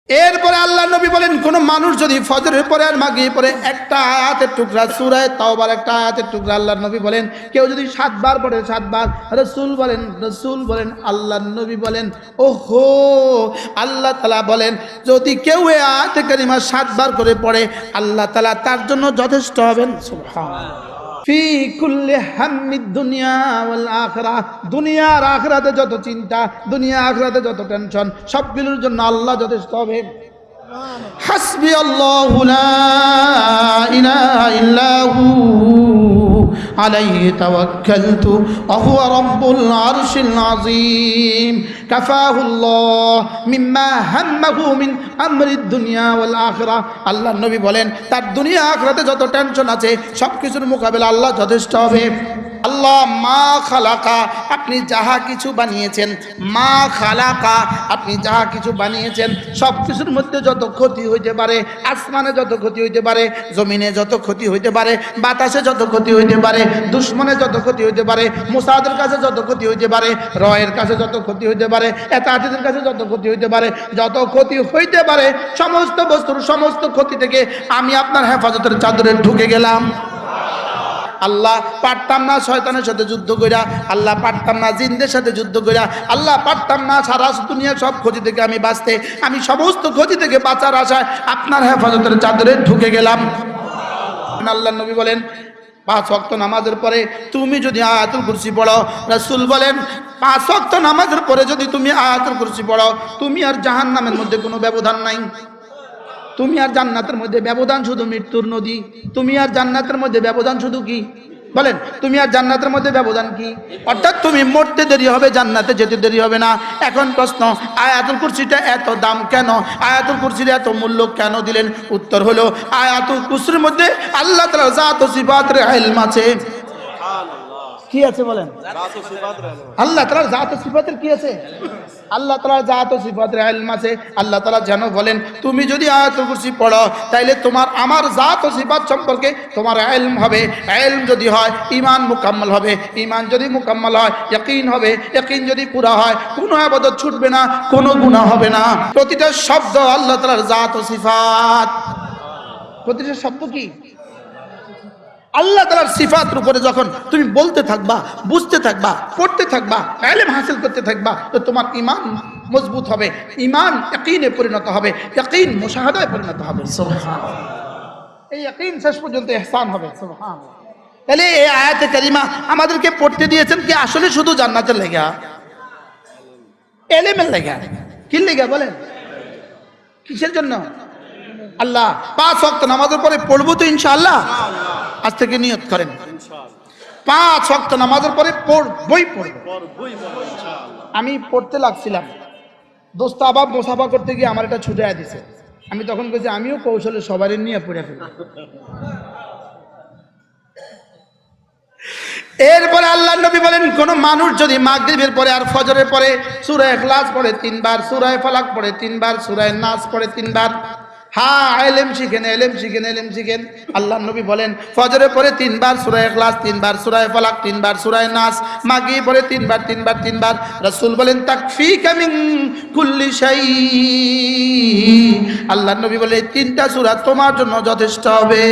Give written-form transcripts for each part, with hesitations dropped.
এরপরে আল্লাহ নবী বলেন, কোন মানুষ যদি ফজরের পরে আর মাগরিবের পরে একটা আয়াতের টুকরা সূরা তাওবার একটা আয়াতের টুকরা, আল্লাহ নবী বলেন কেউ যদি 7 বার পড়ে 7 বার, রাসূল বলেন আল্লাহ নবী বলেন ওহো, আল্লাহ তাআলা বলেন যদি কেউ এই আয়াতে কারিমা 7 বার করে পড়ে আল্লাহ তাআলা তার জন্য যথেষ্ট হবেন। সুবহানাল্লাহ। ফি কুল্লি হাম্মিদ দুনিয়া ওয়াল আখিরাহ, দুনিয়া আর আখিরাতে যত চিন্তা, দুনিয়া আখিরাতে যত টেনশন, সবগুলোর জন্য আল্লাহ যথেষ্ট হবে। হাসবি আল্লাহু লা ইলাহা ইল্লা হু আলাইহি তাওয়াক্কালতু ওয়া হুয়া রাব্বুল আরশিল আযীম কাফাহুল্লাহ মিম্মা হাম্মাহু মিন আমরিদ দুনিয়া ওয়াল আখিরাহ। আল্লাহ নবী বলেন তার দুনিয়া আখিরাতে যত টেনশন আছে সবকিছুর মোকাবেলা আল্লাহ যথেষ্ট হবে। আল্লাহ মা খালাকা, আপনি যাহা কিছু বানিয়েছেন, মা খালাকা, আপনি যাহা কিছু বানিয়েছেন সব কিছুর মধ্যে যত ক্ষতি হইতে পারে, আসমানে যত ক্ষতি হইতে পারে, জমিনে যত ক্ষতি হইতে পারে, বাতাসে যত ক্ষতি হইতে পারে, দুশ্মনে যত ক্ষতি হইতে পারে, মুসাদের কাছে যত ক্ষতি হইতে পারে, রয়ের কাছে যত ক্ষতি হইতে পারে, এতাতিদের কাছে যত ক্ষতি হইতে পারে, যত ক্ষতি হইতে পারে সমস্ত বস্তুর সমস্ত ক্ষতি থেকে আমি আপনার হেফাজতের চাদরে ঢুকে গেলাম। আল্লাহ পারতাম না শয়তানের সাথে যুদ্ধ কইরা, আল্লাহ পারতাম না জিনদের সাথে যুদ্ধ কইরা, আল্লাহ পারতাম না সারা দুনিয়ার সব ক্ষতি থেকে আমি বাঁচতে, আমি সমস্ত ক্ষতি থেকে বাঁচার আশায় আপনার হেফাজতের চাদরে ঢুকে গেলাম। আল্লাহ নবী বলেন 5 ওয়াক্ত নামাজের পরে তুমি যদি আয়াতুল কুরসি পড়ো, রাসূল বলেন 5 ওয়াক্ত নামাজের পরে যদি তুমি আয়াতুল কুরসি পড়ো, তুমি আর জাহান্নামের মধ্যে কোনো ব্যবধান নাই। তুমি আর জান্নাতের মধ্যে ব্যবধান শুধু মৃত্যুর নদী। তুমি আর জান্নাতের মধ্যে ব্যবধান শুধু কি বলেন, তুমি আর জান্নাতের মধ্যে ব্যবধান কি? অর্থাৎ তুমি মরতে দেরি হবে, জান্নাতে যেতে দেরি হবে না। এখন প্রশ্ন, আয়াতুল কুরসিটা এত দাম কেন, আয়াতুল কুরসির এত মূল্য কেন দিলেন? উত্তর হলো আয়াতুল কুরসির মধ্যে আল্লাহ তাআলার জাত ও সিফাতের ইলম আছে। কি আছে বলেন? আল্লাহ তাআলার জাত ও সিফাতের কি আছে? আল্লাহ তাআলার জাত ও সিফাতের ইলম আছে। আল্লাহ তাআলা যেন বলেন তুমি যদি আয়াতুল কুরসি পড়ো তাইলে তোমার আমার জাত ও সিফাত সম্পর্কে তোমার ইলম হবে। ইলম যদি হয় ঈমান মুকাম্মাল হবে, ঈমান যদি মুকাম্মাল হয় ইয়াকিন হবে, ইয়াকিন যদি পুরা হয় কোনো ইবাদত ছুটবে না, কোনো গুনাহ হবে না। প্রতিটা শব্দ আল্লাহ তাআলার জাত ও সিফাত। প্রতিটা শব্দ কি আল্লাহ তাআলার সিফাতের উপরে যখন তুমি বলতে থাকবা, বুঝতে থাকবা, পড়তে থাকবা, ইলম হাসিল করতে থাকবা, তো তোমার ঈমান মজবুত হবে, ঈমান ইয়াকিনে পরিণত হবে, ইয়াকিন মুশাহাদায় পরিণত হবে। সুবহানাল্লাহ। এই ইয়াকিন শেষ পর্যন্ত ইহসান হবে। সুবহানাল্লাহ। তাহলে এই আয়াতে কারিমা আমাদেরকে পড়তে দিয়েছেন কি আসলে শুধু জান্নাতের লাগা, ইলমের লাগা? কি লাগা বলেন? কিসের জন্য? আল্লাহ 5 ওয়াক্ত নামাজের পরে পড়বো তো ইনশাআল্লাহ। আজ থেকে নিয়ত করেন 5 ওয়াক্ত নামাজের পরে পড়বই পড়বো। আমি পড়তে লাগছিলাম, দোস্ত আবার মুসাফা করতে গিয়ে আমার এটা ছুটে দিছে। আমি তখন বলছি আমিও কৌশলে সবারই নিয়ে পড়ে ফেলব। এরপরে আল্লাহ নবী বলেন কোন মানুষ যদি মাগরিবের পরে আর ফজরের পরে সূরা ইখলাস পড়ে 3 বার, সূরা ফালাক পড়ে 3 বার, সূরা নাস পড়ে 3 বার, হ্যাঁ ইলম শিখেন, ইলম শিখেন, ইলম শিখেন। আল্লাহ নবী বলেন ফজরের পরে 3 বার সূরা ইখলাস, 3 বার সূরা ফালাক, 3 বার সূরা নাস, মাগরিব পরে 3 বার 3 বার 3 বার। রাসূল বলেন তাকফিকা মিন কুল্লি শাই। আল্লাহ নবী বলে 3টা সূরা তোমার জন্য যথেষ্ট হবে।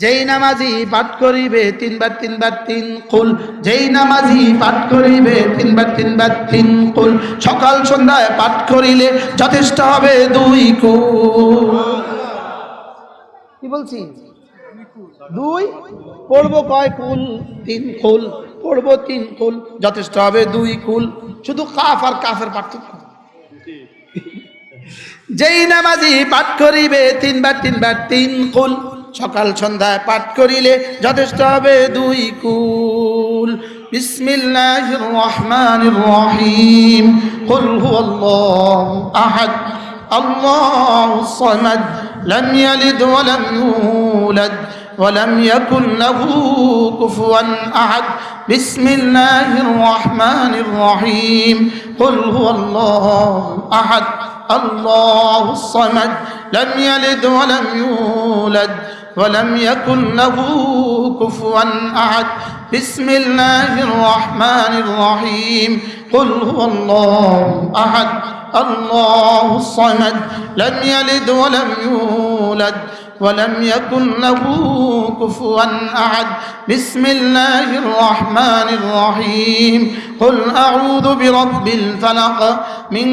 যেই নামাজি পাঠ করিবে 3 বার 3 বার 3 কুল, যেই নামাজি পাঠ করিবে 3 বার 3 বার 3 কুল, সকাল সন্ধ্যায় পাঠ করিলে যথেষ্ট হবে 2 কুল। কি বলছি? 2 পড়বো কয় কুল? 3 কুল পড়বো, 3 কুল যথেষ্ট হবে 2 কুল। শুধু কাফ আর কাফের পার্থক্য। যেই নামাজি পাঠ করিবে 3 বার 3 বার 3 কুল, সকাল সন্ধ্যায় পাঠ করিলে যথেষ্ট হবে 2 কুল। বিসমিল্লাহির রহমানির রহিম। কুল হুয়াল্লাহু আহাদ আল্লাহুস সামাদ লাম ইয়ালিদ ওয়া লাম ইউলাদ ওয়া লাম ইয়াকুল লাহু কুফুয়ান আহাদ। বিসমিল্লাহির রহমানির রহিম। কুল হুয়াল্লাহু আহাদ আল্লাহুস সামাদ লাম ইয়ালিদ ওয়া লাম ইউলাদ ولم يكن له كفوا أحد. بسم الله الرحمن الرحيم. قل هو الله أحد الله الصمد لم يلد ولم يولد ولم يكن له كفوا أحد بسم الله الرحمن الرحيم قل أعوذ برب الفلق من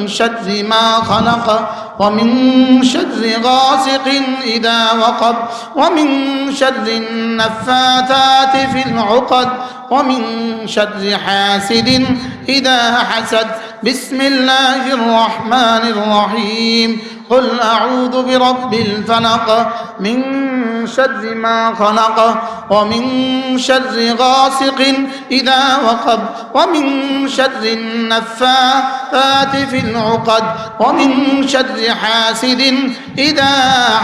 شر ما خلق ومن شر غاسق إذا وقب ومن شر النفاثات في العقد ومن شر حاسد إذا حسد بسم الله الرحمن الرحيم قل أعوذ برب الفلق من شر ما خلق ومن شر غاسق إذا وقب ومن شر النفاثات في العقد ومن شر حاسد إذا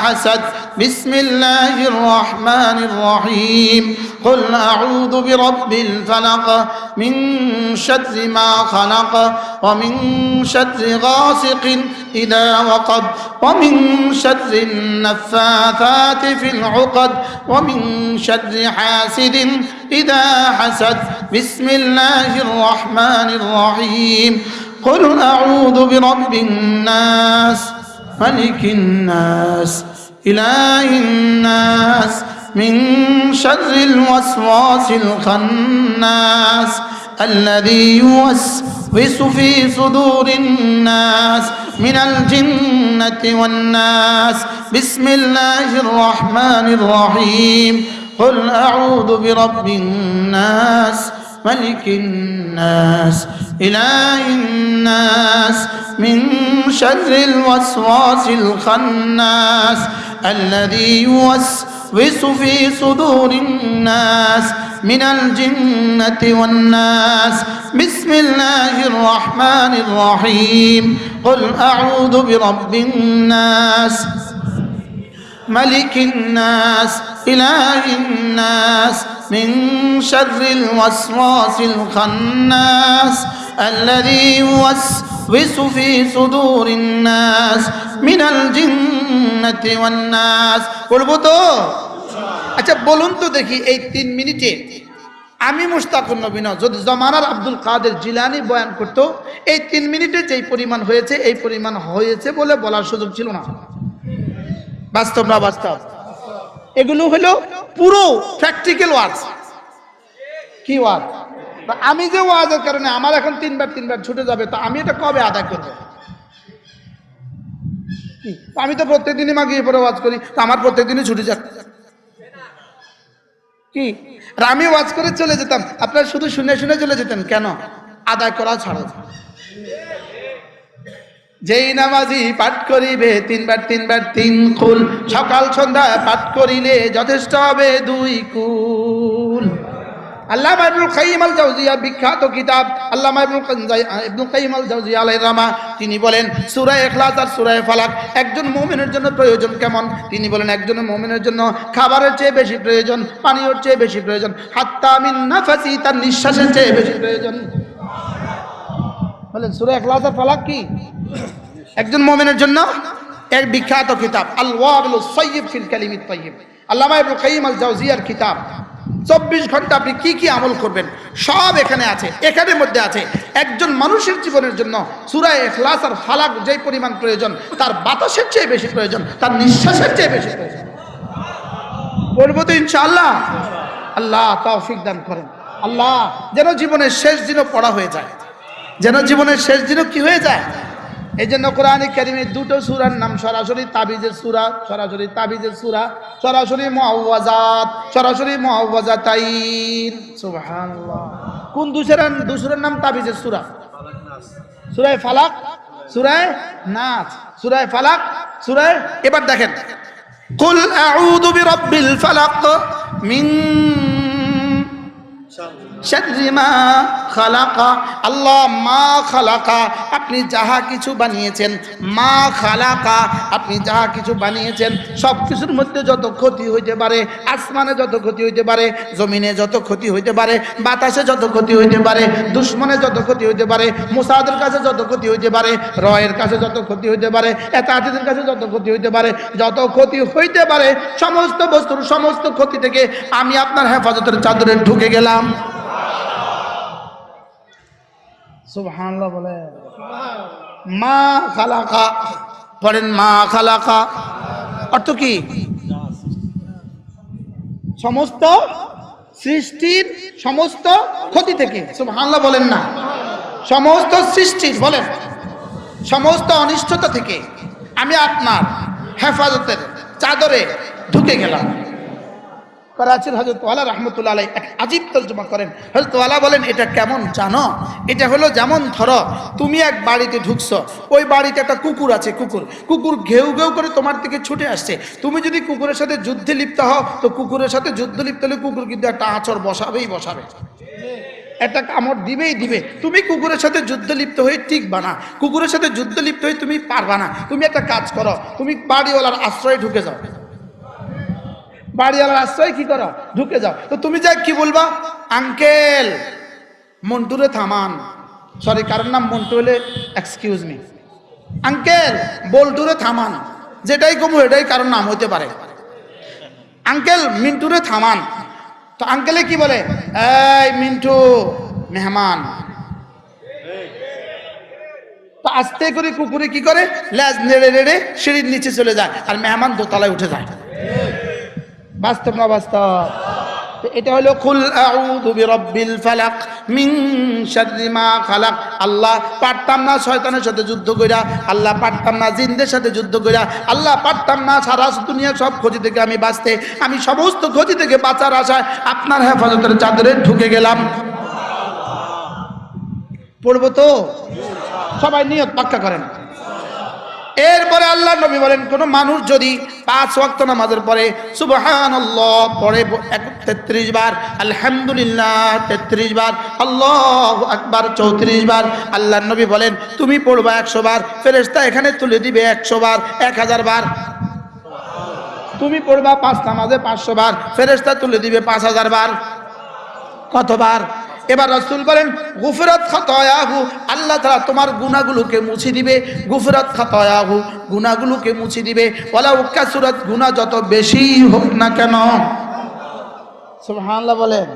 حسد بسم الله الرحمن الرحيم قل أعوذ برب الفلق من شر ما خلق ومن شر غاسق إذا وقب ومن شر النفاثات في العقد ومن شر حاسد إذا حسد بسم الله الرحمن الرحيم قل أعوذ برب الناس ملك الناس إله الناس من شر الوسواس الخناس الذي يوسوس في صدور الناس من الجنة والناس بسم الله الرحمن الرحيم قل أعوذ برب الناس ملك الناس إله الناس من شر الوسواس الخناس الذي يوسوس في صدور الناس من الجنة والناس بسم الله الرحمن الرحيم قل أعوذ برب الناس ملك الناس إله الناس من شر الوسواس الخناس الذي يوسوس في صدور الناس من الجنة والناس বলবো তো আচ্ছা বলুন তো দেখি এই 3 মিনিটে আমি মুশতাকুন নবী না যদি জামানার আব্দুল কাদের জিলানী বয়ান করতো এই 3 মিনিটে যেই পরিমাণ হয়েছে এই পরিমাণ হয়েছে বলে বলার সুযোগ ছিল না বাস্তব না বাস্তব এগুলো হলো পুরো প্র্যাকটিক্যাল ওয়ার্ড কি ওয়ার্ড আমি যে ওয়াজের কারণে আমার এখন তিনবার ছুটে যাবে তো আমি এটা কবে আদায় করব আমি তো প্রত্যেকদিনই মাগিয়ে পরে ওয়াজ করি তো আমার প্রত্যেকদিনই ছুটে যাক কি আর আমি ওয়াজ করে চলে যেতাম আপনারা শুধু শুনে শুনে চলে যেতেন কেন আদায় করা ছাড়া যেই নামাজি পাঠ করিবে তিনবার 3 কুল সকাল সন্ধ্যা পাঠ করিলে যথেষ্ট হবে 2 কুল আল্লামা ইবনুল কাইয়িম আল জাওজিয়া বিখ্যাত কিতাব আল্লামা ইবনুল কাইয়িম আল জাওজিয়া আলাইহির রাহমা তিনি বলেন সূরা ইখলাস আর সূরা ফালাক একজন মুমিনের জন্য প্রয়োজন কেমন তিনি বলেন একজন মুমিনের জন্য খাবারের চেয়ে বেশি প্রয়োজন পানির চেয়ে বেশি প্রয়োজন হাত্তা মিন নাফাসি তার নিঃশ্বাসের চেয়ে বেশি প্রয়োজন বলেন সূরা ইখলাস আর ফালাক কি একজন মুমিনের জন্য এক বিখ্যাত কিতাব আল ওয়াবিলুস সাইয়্যিব ফিল কালিমিত তাইয়্যিব আল্লামা ইবনুল কাইয়িম আল জাওজিয়ার কিতাব 24 ঘন্টা আপনি কি কি আমল করবেন সব এখানে আছে এখানের মধ্যে আছে একজন মানুষের জীবনের জন্য সূরা ইখলাস আর ফালাক যেই পরিমাণ প্রয়োজন তার বাতাসের চেয়ে বেশি প্রয়োজন তার নিঃশ্বাসের চেয়ে বেশি প্রয়োজন বলবো তো ইনশাআল্লাহ আল্লাহ তৌফিক দান করেন আল্লাহ যেন জীবনের শেষ দিনও পড়া হয়ে যায় যেন জীবনের শেষ দিনও কি হয়ে যায় এই জন্য কোরআনে কারিমে দুটো সূরার নাম সরাসরি তাবিজের সূরা সরাসরি মুআওয়াজাত সরাসরি মুআওয়াজাতাইন সুবহানাল্লাহ কোন দুসরার নাম তাবিজের সূরা সূরা ফালাক সূরা নাস সূরা ফালাক সূরা এবার দেখেন কুল আউযু বিরাব্বিল ফালাক মিন শাররি মা খালাকা আল্লাহ মা খালাকা আপনি যাহা কিছু বানিয়েছেন মা খালাকা আপনি যাহা কিছু বানিয়েছেন সব কিছুর মধ্যে যত ক্ষতি হইতে পারে আসমানে যত ক্ষতি হইতে পারে জমিনে যত ক্ষতি হইতে পারে বাতাসে যত ক্ষতি হইতে পারে দুশমনে যত ক্ষতি হইতে পারে মুসাদের কাছে যত ক্ষতি হইতে পারে রয়ের কাছে যত ক্ষতি হইতে পারে এতাতিদের কাছে যত ক্ষতি হইতে পারে যত ক্ষতি হইতে পারে সমস্ত বস্তুর সমস্ত ক্ষতি থেকে আমি আপনার হেফাজতের চাদরে ঢুকে গেলাম সুবহানাল্লাহ বলে মা খালাকা, পড়েন মা খালাকা, অর্থ কি? সমস্ত সৃষ্টির সমস্ত ক্ষতি থেকে, সুবহানাল্লাহ বলেন না, সমস্ত সৃষ্টির বলেন সমস্ত অনিষ্টতা থেকে আমি আপনার হেফাজতের চাদরে ঢুকে গেলাম। করাচির হযরত ওয়ালা রাহমাতুল্লাহ আলাইহি এক আজীব তরজমা করেন। হযরত ওয়ালা বলেন, এটা কেমন জানো? এটা হলো যেমন ধরো তুমি এক বাড়িতে ঢুকছো, ওই বাড়িতে একটা কুকুর আছে, কুকুর ঘেউ ঘেউ করে তোমার দিকে ছুটে আসছে। তুমি যদি কুকুরের সাথে যুদ্ধে লিপ্ত হও, তো কুকুরের সাথে যুদ্ধ লিপ্ত হলে কুকুর কিন্তু একটা আঁচড় বসাবে, একটা কামড় দিবে। তুমি কুকুরের সাথে যুদ্ধ লিপ্ত হয়ে টিকবা না, কুকুরের সাথে যুদ্ধ লিপ্ত হয়ে তুমি পারবা না। তুমি একটা কাজ করো, তুমি বাড়িওয়ালার আশ্রয়ে ঢুকে যাও, বাড়িওয়ালার আশ্রয় কি করো, ঢুকে যাও। তো তুমি যাই কি বলবা, আঙ্কেল মন্টুরে থামান, সরি কারোর নাম মন্টু হলে এক্সকিউজ মি, আঙ্কেল বল্টুরে থামান, যেটাই কমু এটাই কারোর নাম হইতে পারে, আঙ্কেল মিন্টুরে থামান। তো আঙ্কেলে কি বলে, এই মিন্টু মেহমান। তো আস্তে করে কুকুরে কি করে, লেজ নেড়ে নেড়ে সিঁড়ির নিচে চলে যায়, আর মেহমান দোতলায় উঠে যায়। বাস্তব না বাস্তব? এটা হলো কুল আউযু বিরাব্বিল ফালাক মিন শাররি মা খালাক। আল্লাহ পারতাম না শয়তানের সাথে যুদ্ধ কইরা, আল্লাহ পারতাম না জিনদের সাথে যুদ্ধ কইরা, আল্লাহ পারতাম না সারা দুনিয়ার সব ক্ষতি থেকে আমি বাঁচতে, আমি সমস্ত ক্ষতি থেকে বাঁচার আশায় আপনার হেফাজতের চাদরে ঢুকে গেলাম। পড়বো তো? সবাই নিয়ত পাক্কা করেন। এরপরে আল্লাহ নবী বলেন, কোন মানুষ যদি 5 ওয়াক্ত নামাজের পরে সুবহানাল্লাহ পড়ে 33 বার, আলহামদুলিল্লাহ 33 বার, আল্লাহু আকবার 34 বার, আল্লাহ নবী বলেন তুমি পড়বা 100 বার, ফেরেশতা এখানে তুলে দিবে 100 বার, 1000 বার। তুমি পড়বা 5 নামাজে 500 বার, ফেরেশতা তুলে দিবে 5000 বার। কতবার? এবার রাসূল বলেন গুফরাত খাতায়াহু, আল্লাহ তাআলা তোমার গুনাহগুলোকে মুছে দিবে, গুফরাত খাতায়াহু গুনাহগুলোকে মুছে দিবে, ওয়ালাউ কাসুরাত গুনাহ যত বেশি হোক না কেন। সুবহানাল্লাহ বলেন।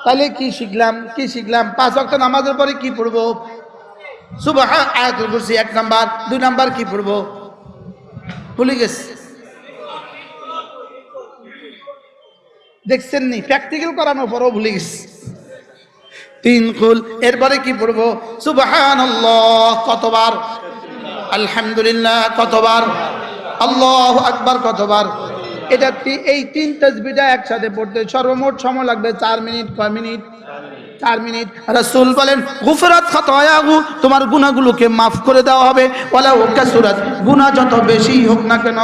তাহলে কি শিখলাম? 5 ওয়াক্ত নামাজের পরে কি পড়বো? সুবহান আয়াতুল কুরসি 1 নাম্বার, 2 নাম্বার কি পড়বো ভুলে গেছি, দেখছেন নি? প্র্যাকটিক্যাল করানোর পরও ভুলে গেছি। 3 কুল। এরপরে কি পড়বো? সুবহানাল্লাহ কতবার, আলহামদুলিল্লাহ কতবার, আল্লাহু আকবার কতবার। এটা এই 3 তাসবিহটা একসাথে পড়তে সর্বমোট সময় লাগবে 4 মিনিট। কয় মিনিট? 4 মিনিট। রাসূল বলেন গুফরাত খাতায়াহু, তোমার গুনাহগুলোকে মাফ করে দেওয়া হবে, ওয়ালাউ কাসুরাত গুনাহ যত বেশি হোক না কেন।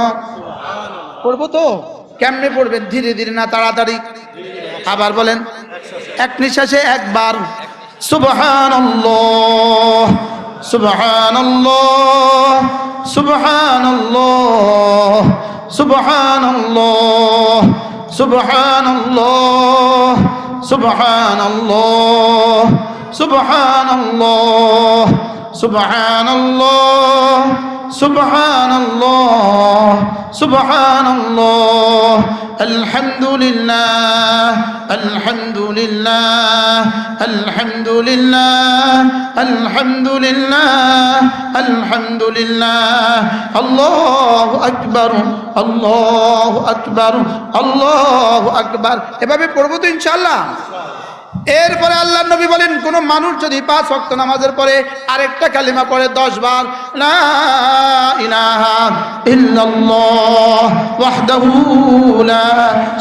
পড়বো তো? কেমনে পড়বেন? ধীরে ধীরে না তাড়াতাড়ি? আবার বলেন, এক নিঃশ্বাসে একবার সুবহানাল্লাহ সুবহানাল্লাহ সুবহানাল্লাহ সুবহানাল্লাহ সুবহানাল্লাহ সুবহানাল্লাহ সুবহানাল্লাহ সুবহানাল্লাহ সুবহানাল্লাহ সুবহানাল্লাহ আলহামদুলিল্লাহ আলহামদুলিল্লাহ আলহামদুলিল্লাহ আলহামদুলিল্লাহ আলহামদুলিল্লাহ আল্লাহু আকবার আল্লাহু আকবার আল্লাহু আকবার। এভাবে পড়বো তো ইনশাআল্লাহ। এরপরে আল্লাহ নবী বলেন, কোন মানুষ যদি 5 ওয়াক্ত নামাজের পরে আরেকটা কালিমা পড়ে 10 বার, লা ইলাহা ইল্লাল্লাহ ওয়াহদাহু লা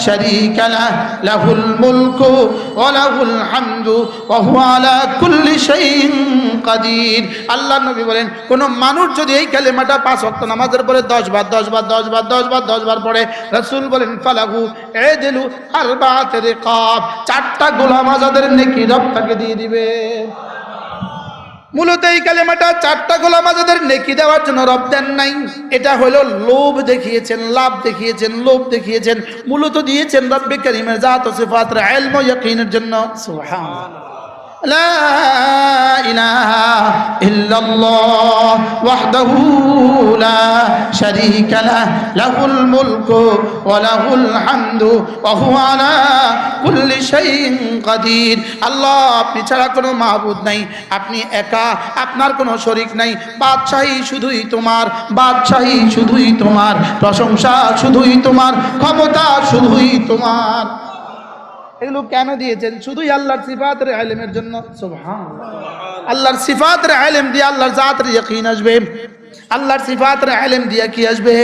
শারীকা লাহু লাহুল মুলকু ওয়া লাহুল হামদু ওয়া হুয়া আলা কুল্লি শাইইন কাদির। আল্লাহ নবী বলেন, কোন মানুষ যদি এই কালিমাটা 5 ওয়াক্ত নামাজের পরে 10 বার 10 বার 10 বার 10 বার 10 বার পড়ে, রাসূল বলেন ফালাহু ইদলু আরবাআত রিকাব, 4টা গোলাম আজাদের নেকি রব তাকে দিয়ে দিবে। মূলত এই কালেমাটা 4টা গোলাম আজাদের নেকি দেওয়ার জন্য রব দেন নাই, এটা হলো লোভ দেখিয়েছেন, লাভ দেখিয়েছেন, লোভ দেখিয়েছেন। মূলত দিয়েছেন রব্বে কারীমের জাত ও সিফাতের ইলম ও ইয়াকিনের জন্য। সুবহানাল্লাহ। লা ইলাহা ইল্লাল্লাহ ওয়াহদাহু লা শারীকা লাহু লাহুল মুলকু ওয়া লাহুল হামদু ওয়া হুয়া আলা কুল্লি শাইইন কাদির। আল্লাহ, আপনি ছাড়া কোনো মাবুদ নাই, আপনি একা, আপনার কোনো শরীক নাই। বাদশাহী শুধুই তোমার, বাদশাহী শুধুই তোমার, প্রশংসা শুধুই তোমার, ক্ষমতা শুধুই তোমার। এগুলো কেন দিয়েছেন? শুধুই আল্লাহর সিফাতের ইলমের জন্য। সুবহানাল্লাহ। আল্লাহর সিফাতের ইলম দিয়ে আল্লাহর জাতের ইয়াকিন আসবে। আল্লাহর সিফাতের ইলম দিয়ে কি আসবে?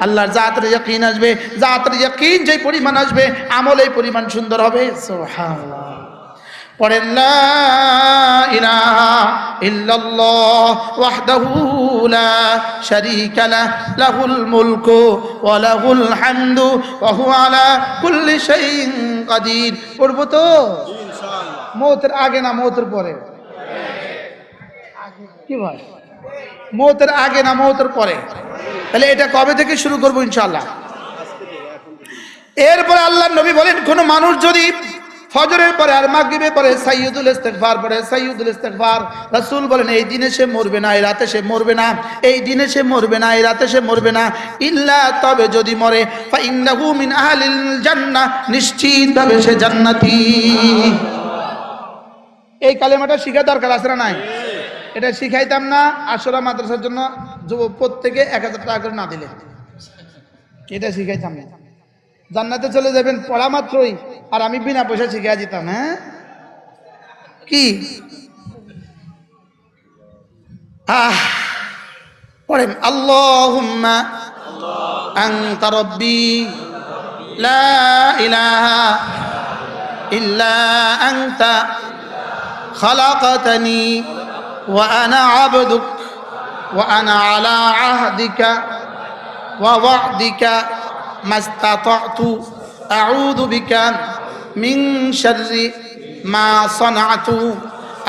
আল্লাহর জাতের ইয়াকিন আসবে। জাতের ইয়াকিন যেই পরিমাণ আসবে, আমল এই পরিমাণ সুন্দর হবে। সুবহানাল্লাহ। পড়েন লা ইলাহা ইল্লাল্লাহ ওয়াহদাহু লা শারীকা লাহু লাহুল মুলকু ওয়া লাহুল হামদু ওয়া হুয়া আলা কুল্লি শাইইন কাদির। পড়ব তো ইনশাআল্লাহ। মওতের আগে না মওতের পরে? কি ভাই, মওতের আগে না মওতের পরে? তাহলে এটা কবে থেকে শুরু করব? ইনশাআল্লাহ। এরপর আল্লাহর নবী বলেন, কোন মানুষ যদি ফজরের পরে আর মাগরিবের পরে সাইয়্যিদুল ইস্তিগফার পড়ে, সাইয়্যিদুল ইস্তিগফার, রাসূল বলেন এই দিনে সে মরবে না, এই রাতে সে মরবে না, এই দিনে সে মরবে না, এই রাতে সে মরবে না, ইল্লা, তবে যদি মরে, ফা ইন্নাহু মিন আহলিল জান্নাহ, নিশ্চিতভাবে সে জান্নাতি। এই কালেমাটা শিখা দরকার আছে না নাই? এটা শিখাইতাম না আশরা মাদ্রাসার জন্য প্রত্যেকে 1000 টাকা করে না দিলে? এটা শিখাইতাম না। জান্নাতে চলে যাবেন পড়া মাত্রই, আর আমি বিনা পয়সা শিখিয়ে দিতাম। হ্যাঁ কি পড়েন, আল্লাহুম্মা আনতা রাব্বি লা ইলাহা ইল্লা আনতা খালাকতানি ওয়া আনা আবদুক ওয়া আনা আলা আহদিকা ওয়া ওয়া'দিকা মাস্তাতা'তু আউযু বিকা মিন শাররি মা সানা'তু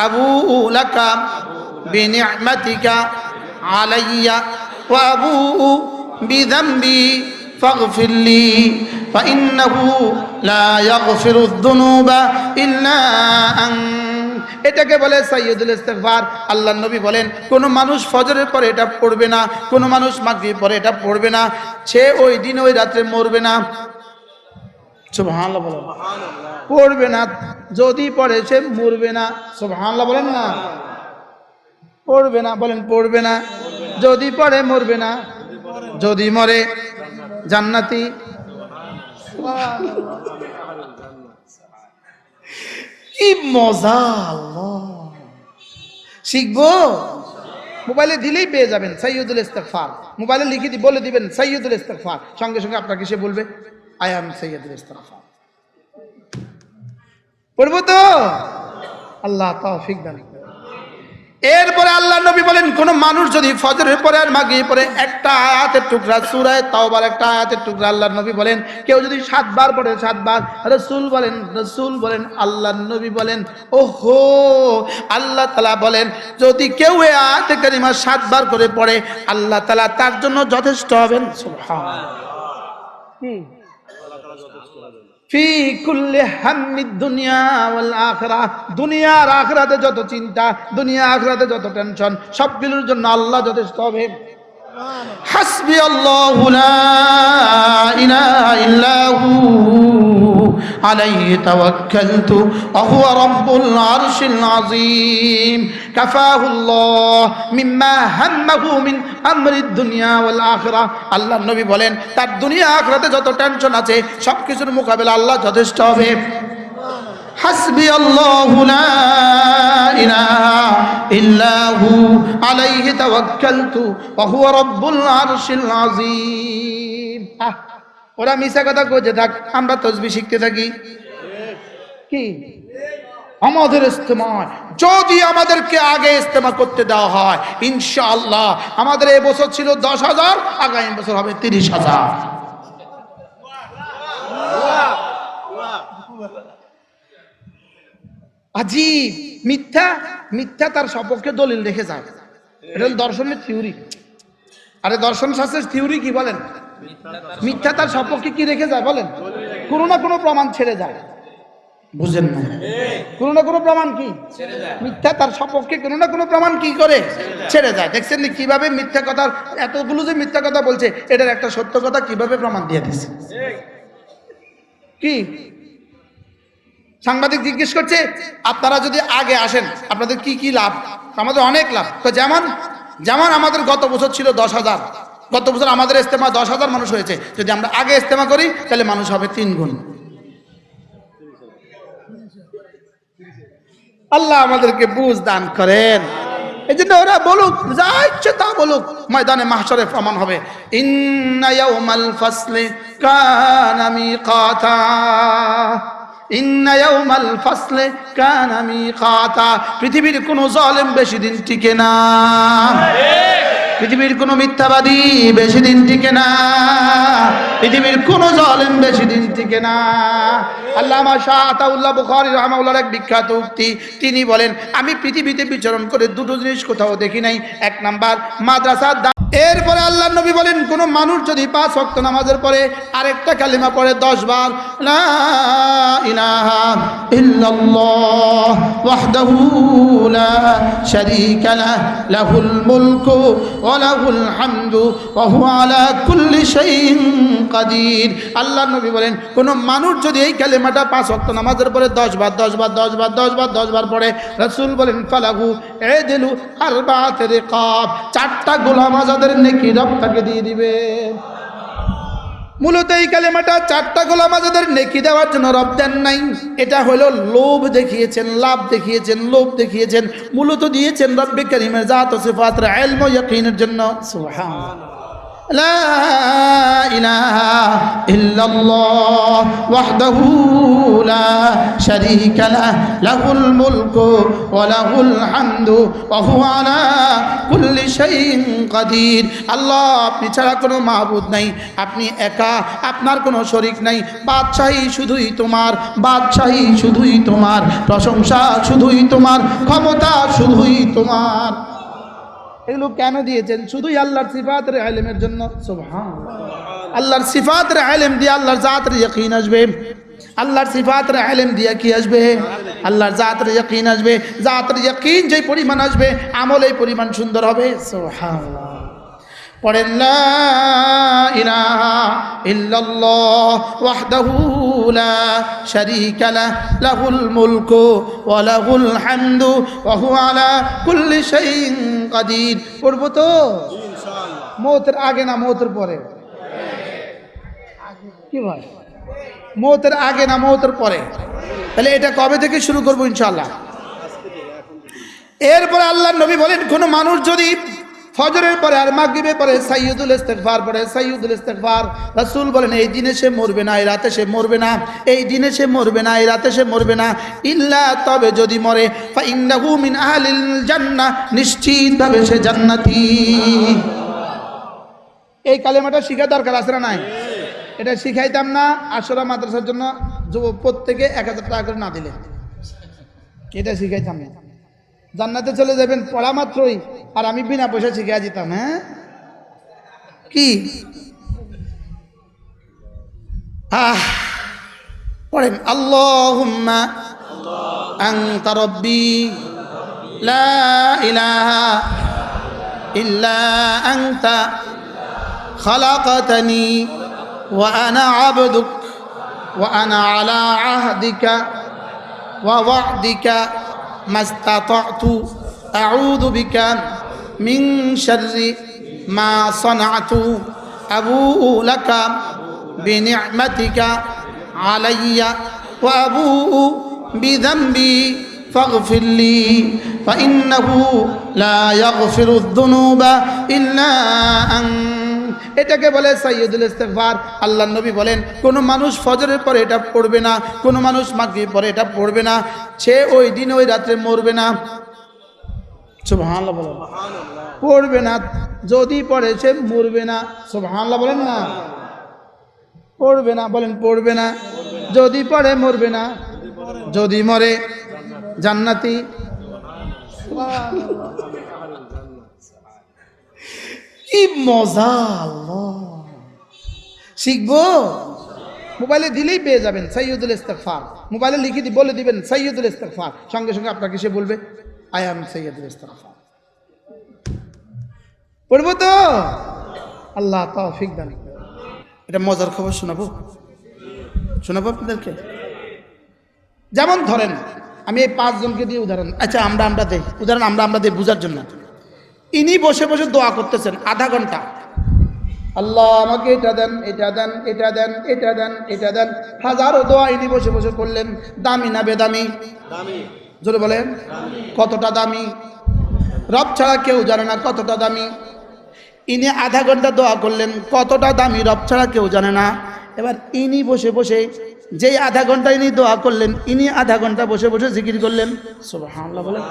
আবুউ লাকা বিনি'মাতিকা আলাইয়া ওয়া আবুউ বিযামবি ফাগফিরলি ফাইন্নাহু লা ইয়াগফিরুয যুনুবা ইল্লা আনতা। এটাকে বলে সাইয়্যিদুল ইস্তিগফার। আল্লাহর নবী বলেন, কোন মানুষ ফজরের পরে এটা পড়বে না, কোন মানুষ মাগরিবের পরে এটা পড়বে না, সে ওই দিন ওই রাতে মরবে না। সুবহানাল্লাহ বলেন। পড়বে না, যদি পড়ে সে মরবে না। সুবহানাল্লাহ বলেন না। পড়বে না, বলেন পড়বে না, যদি পড়ে মরবে না, যদি মরে জান্নাতি। কি মজা! আল্লাহ, শিখবো? মোবাইলে দিলেই পেয়ে যাবেন সাইয়্যিদুল ইস্তিগফার। মোবাইলে লিখে বলে দিবেন সাইয়্যিদুল ইস্তিগফার, সঙ্গে সঙ্গে আপনাকে সে বলবে আই অ্যাম সাইয়্যিদুল ইস্তিগফার। পড়বো তো? আল্লাহ তৌফিক দান। এরপরে আল্লাহ নবী বলেন, কোন মানুষ যদি ফজরের পরে আর মাগরিবের পরে একটা আয়াতের টুকরা, সূরা তাওবার একটা আয়াতের টুকরা, আল্লাহ নবী বলেন কেউ যদি 7 বার পড়ে, 7 বার, রাসূল বলেন আল্লাহ নবী বলেন, ওহো, আল্লাহ তাআলা বলেন যদি কেউ এই আয়াতে কারিমা 7 বার করে পড়ে, আল্লাহ তাআলা তার জন্য যথেষ্ট হবেন। সুবহানাল্লাহ। ফি কুল্লি হাম্মিদ দুনিয়া ওয়াল আখিরাহ, দুনিয়া আর আখিরাতে যত চিন্তা, দুনিয়া আখিরাতে যত টেনশন, সবগুলোর জন্য আল্লাহ যথেষ্ট হবে। হাসবি আল্লাহু লা ইলাহা ইল্লাহু আলাইহি তাওয়াক্কালতু ওয়া হুয়া রাব্বুল আরশিল আযীম কাফাহুল্লাহ মিম্মা হাম্মাহু মিন আমরিদ দুনিয়া ওয়াল আখিরাহ। আল্লাহর নবী বলেন তার দুনিয়া আখিরাতে যত টেনশন আছে সবকিছুর মোকাবেলা আল্লাহ যথেষ্ট হবে। হাসবি আল্লাহু লা ইলাহা ইল্লাহু আলাইহি তাওয়াক্কালতু ওয়া হুয়া রাব্বুল আরশিল আযীম। ওরা মিছা কথা কইতে থাক, আমরা তাসবিহ শিখতে থাকি। কি আমাদের ইস্তেমা, যদি আমাদেরকে আগে ইস্তেমা করতে দেওয়া হয়, ইনশাআল্লাহ আমাদের এই বছর ছিল 10,000, আগামী বছর হবে 30,000। আজীব মিথ্যা, মিথ্যা তার সপক্ষে দলিল রেখে যায়। এটা দর্শনের থিওরি। আরে দর্শন শাস্ত্রের থিওরি কি বলেন? মিথ্যা তার সপক্ষে কি রেখে যায় বলেন? কোনো না কোনো প্রমাণ ছেড়ে যায়। বুঝেন না? কোনো না কোনো প্রমাণ কি মিথ্যা, তার সপক্ষে কোনো না কোনো প্রমাণ কি করে ছেড়ে যায়। দেখছেন না কিভাবে মিথ্যা কথার এতগুলো যে মিথ্যা কথা বলছে, এটার একটা সত্য কথা কিভাবে প্রমাণ দিয়ে দিচ্ছে। কি সাংবাদিক জিজ্ঞেস করছে, আপনারা যদি আগে আসেন আপনাদের কি কি লাভ? আমাদের অনেক লাভ। তো যেমন যেমন আমাদের গত বছর ছিল 10,000, গত বছর আমাদের ইজতেমা 10,000 মানুষ হয়েছে, যদি আমরা আগে ইজতেমা করি তাহলে মানুষ হবে 3 গুণ। আল্লাহ আমাদেরকে বুঝ দান করেন। এই জন্য ওরা বলুক, যা ইচ্ছে তা বলুক, ময়দানে মাহশরে প্রমাণ হবে। ইন্না ইয়াউমাল ফাসলি কানা মিকাতা, ইন্না ইয়াউমাল ফাসলি কানা মিকাতা। পৃথিবীর কোনো জালেম বেশি দিন টিকে না, পৃথিবীর কোনো মিথ্যাবাদী বেশি দিন টিকে না, পৃথিবীর কোনো জালেম বেশি দিন টিকে না। আল্লামা শাহ আতাউল্লাহ বুখারী রাহিমাহুল্লাহর এক বিখ্যাত উক্তি, তিনি বলেন, আমি পৃথিবীতে বিচরণ করে দুটো জিনিস কোথাও দেখি নাই। এক নাম্বার মাদ্রাসা। এরপরে আল্লাহর নবী বলেন, কোন মানুষ যদি 5 ওয়াক্ত নামাজের পরে আরেকটা কালিমা পড়ে 10 বার, লা ইলাহা ইল্লাল্লাহ ওয়াহদাহু লা শারীকা লাহু লাহুল মুলকু ওয়া লাহুল হামদু ওয়া হুয়া আলা কুল্লি শাইইন কাদির। আল্লাহর নবী বলেন, কোন মানুষ যদি এই কালিমাটা 5 ওয়াক্ত নামাজের পরে 10 বার 10 বার 10 বার 10 বার 10 বার পড়ে, রাসূল বলেন, ফালাহু ইদলু আরবাত রিকাব, 4টা গোলাম আজাদের নেকি রব তাকে দিয়ে দিবে। মূলত এই কালেমাটা 4টা গোলাম আজাদের নেকি দেওয়ার জন্য রব দেন নাই। এটা হলো লোভ দেখিয়েছেন, লাভ দেখিয়েছেন, লোভ দেখিয়েছেন। মূলত দিয়েছেন রব্বে কারীমের জাত ও সিফাতের ইলম ও ইয়াকিনের জন্য। সুবহানাল্লাহ। লা ইলাহা ইল্লাল্লাহ ওয়াহদাহু লা শারীকা লাহু লাহুল মুলকু ওয়া লাহুল হামদু ওয়া হুয়া আলা কুল্লি শাইইন কাদির। আল্লাহ, আপনি ছাড়া কোনো মাবুদ নাই, আপনি একা, আপনার কোনো শরীক নাই। বাদশাহী শুধুই তোমার, বাদশাহী শুধুই তোমার, প্রশংসা শুধুই তোমার, ক্ষমতা শুধুই তোমার। এগুলো কেন দিয়েছেন? শুধুই আল্লাহর সিফাতের ইলমের জন্য। সুবহানাল্লাহ। আল্লাহর সিফাতের ইলম দিয়ে আল্লাহর জাতের ইয়াকিন আসবে। আল্লাহর সিফাতের ইলম দিয়ে কি আসবে? আল্লাহর জাতের ইয়াকিন আসবে। জাতের ইয়াকিন যেই পরিমাণ আসবে, আমল এই পরিমাণ সুন্দর হবে। সুবহানাল্লাহ। পড়েন, লা ইলাহা ইল্লাল্লাহ ওয়াহদাহু লা শারীকা লাহু লাহুল মুলকু ওয়া লাহুল হামদু ওয়া হুয়া আলা কুল্লি শাইইন কাদির। পড়ব তো ইনশাআল্লাহ। মওতের আগে না মওতের পরে? কি ভাই, মওতের আগে না মওতের পরে? তাহলে এটা কবে থেকে শুরু করব? ইনশাআল্লাহ। এরপর আল্লাহর নবী বলেন, কোন মানুষ যদি ফজরের পরে আর মাগরিবের পরে সাইয়্যিদুল ইস্তিগফার পড়ে, সাইয়্যিদুল ইস্তিগফার, রাসূল বলেন, এই দিনে সে মরবে না, এই রাতে সে মরবে না, এই দিনে সে মরবে না, এই রাতে সে মরবে না। ইল্লা, তবে যদি মরে, ফা ইন্নাহু মিন আহলিল জান্নাহ, নিশ্চিতভাবে সে জান্নাতি। এই কালেমাটা শিখা দরকার আছে না নাই? এটা শিখাইতাম না আশরা মাদ্রাসার জন্য প্রত্যেকে 1000 টাকা করে না দিলে, এটা শিখাইতাম না। জান্নাতে চলে যাবেন পড়া মাত্রই, আর আমি বিনা পয়সা শিখিয়ে দিতাম। হ্যাঁ, কি পড়েন, আল্লাহুম্মা আনতা রাব্বি লা ইলাহা ইল্লা আনতা খালাকতানি ওয়া আনা আবদুক ওয়া আনা আলা আহদিকা ওয়া ওয়া'দিকা মাস্তাতা'তু আউযু বিকা মিন শাররি মা সানা'তু আবুউ লাকা বিনি'মাতিকা আলাইয়া ওয়া আবুউ বিযামবি ফাগফিরলি ফাইন্নাহু লা ইয়াগফিরুয যুনুবা ইল্লা আনতা। এটাকে বলে সাইয়্যিদুল ইস্তিগফার। আল্লাহর নবী বলেন, কোন মানুষ ফজরের পরে এটা পড়বে না, কোন মানুষ মাগরিবের পরে এটা পড়বে না, সে ওই দিন ওই রাতে মরবে না। সুবহানাল্লাহ বলেন। পড়বে না, যদি পড়ে সে মরবে না। সুবহানাল্লাহ বলেন না। পড়বে না, বলেন পড়বে না। যদি পড়ে মরবে না, যদি মরে জান্নাতি। কি মজা! আল্লাহ, শিখবো? মোবাইলে দিলেই পেয়ে যাবেন সাইয়্যিদুল ইস্তিগফার। মোবাইলে লিখে বলে দিবেন সৈয়দুল ইস্তিগফার, সঙ্গে সঙ্গে আপনাকে সে বলবে আই এম সৈয়দুল ইস্তিগফার। পড়বো তো? আল্লাহ তৌফিক দান। এটা মজার খবর শোনাবো আপনাদেরকে। যেমন ধরেন আমি এই 5 জনকে দিয়ে উদাহরণ, আচ্ছা আমরা দেই উদাহরণ, আমরা দেই বোঝার জন্য। ইনি বসে বসে দোয়া করতেছেন আধা ঘন্টা, আল্লাহ আমাকে এটা দেন, এটা দেন, এটা দেন, এটা দেন, এটা দেন, হাজারো দোয়া ইনি বসে বসে করলেন। দামি না বেদামি? জোরে বলেন। কতটা দামি? রব ছাড়া কেউ জানে না কতটা দামি। ইনি আধা ঘন্টা দোয়া করলেন, কতটা দামি রব ছাড়া কেউ জানে না। এবার ইনি বসে বসে যেই আধা ঘন্টা ইনি দোয়া করলেন, ইনি আধা ঘন্টা বসে বসে জিকির করলেন। সুবহানাল্লাহ বলেন।